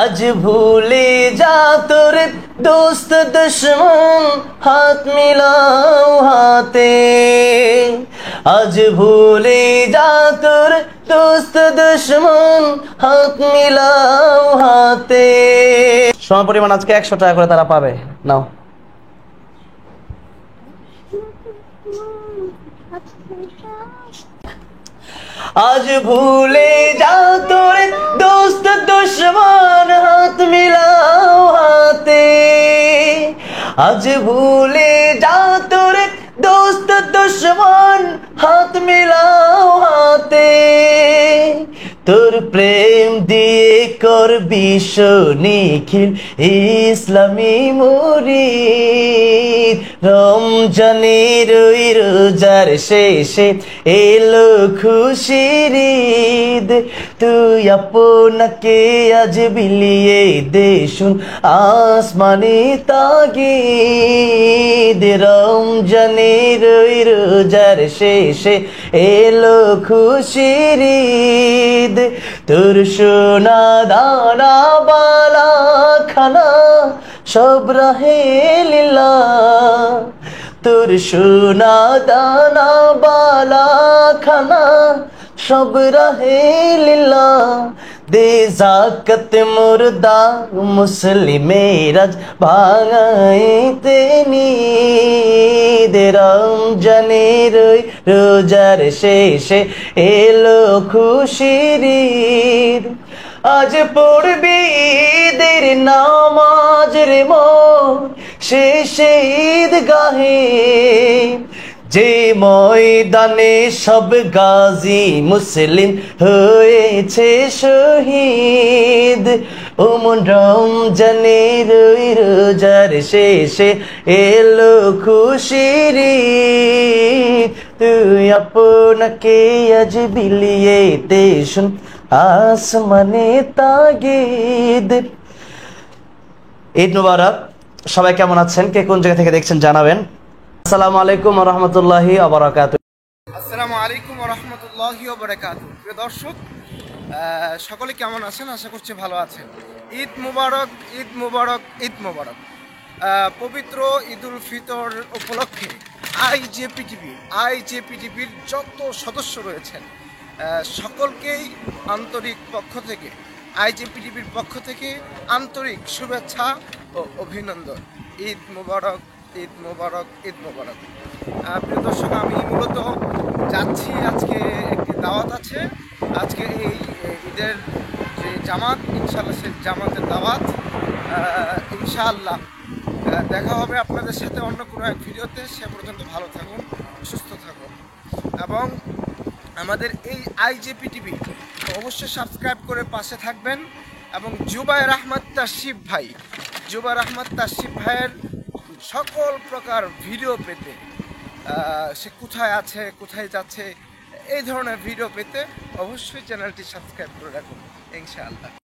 আজ ভুলে যা তোর দোস্ত দুশ্মন হাত মিলাও হাতে আজ ভুলে যা তোর দোস্ত দুশ্মন হাত মিলাও হাতে সম পরিমাণ আজকে 100 টাকা করে তারা পাবে নাও আজ ভুলে যা তোর দোস্ত দুশ্মন হাত মিলাও হাতে আজ ভুলে যা তোর দোস্ত দুশ্মন হাত মিলাও হাতে তোর প্রেম দিয়ে করবি নিখিল ইসলামী মুরিদ রমজানের ওই রোজার শেষে এলো খুশির ঈদ তুই আপনাকে আজ বিলিয়ে দে শুন আসমানে তাগিদ রমজানের ওই রোজার শেষে এলো খুশির ঈদ তোর সোনা দানা বালা খানা সব রাহে লীলা তোর সোনা দানা বালা খানা সব রাহে লীলা দে জাকত মুর্দা মুসলিমেরাজ ভাঙাইতে নিদ রমজানের রোজার শেষে এলো খুশির ঈদ আজ পড়বি ঈদের নামাজ রে মোর শেষে ঈদগাহে যে ময়দানে সব গাজী মুসলিম হয়েছে শহীদ ওমন রমজানের রোজার শেষে এলো খুশির ঈদ তুই আপনাকে আজ বিলিয়ে দে শুন আসমানে তাগিদ ঈদ মুবারক সবাই কেমন আছেন কে কোন জায়গা থেকে দেখছেন জানাবেন আসসালামু আলাইকুম ওয়া রাহমাতুল্লাহি ওয়া বারাকাতুহু আসসালামু আলাইকুম ওয়া রাহমাতুল্লাহি ওয়া বারাকাতুহু প্রিয় দর্শক সকলে কেমন আছেন আশা করছি ভালো আছেন ঈদ মুবারক ঈদ মুবারক ঈদ মুবারক পবিত্র ঈদুল ফিতর উপলক্ষে আইজেপিটিভির যত সদস্য রয়েছেন সকলকেই আন্তরিক পক্ষ থেকে আইজেপিটিভির পক্ষ থেকে আন্তরিক শুভেচ্ছা ও অভিনন্দন ঈদ মুবারক ঈদ মুবারক ঈদ মুবারক প্রিয় দর্শক আমি মূলত যাচ্ছি আজকে একটি দাওয়াত আছে আজকে এই ঈদের যে জামাত ইনশাআল্লাহ সেই জামাতের দাওয়াত ইনশাআল্লাহ দেখা হবে আপনাদের সাথে অন্য কোনো এক ভিডিওতে সে পর্যন্ত ভালো থাকুন সুস্থ থাকুন এবং আমাদের এই আইজেপিটিভি অবশ্যই সাবস্ক্রাইব করে পাশে থাকবেন এবং জুবায়ের আহমদ তাশরিফ ভাইয়ের সকল প্রকার ভিডিও পেতে সে কোথায় আছে কোথায় যাচ্ছে এই ধরনের ভিডিও পেতে অবশ্যই চ্যানেলটি সাবস্ক্রাইব করে রাখুন ইনশাআল্লাহ।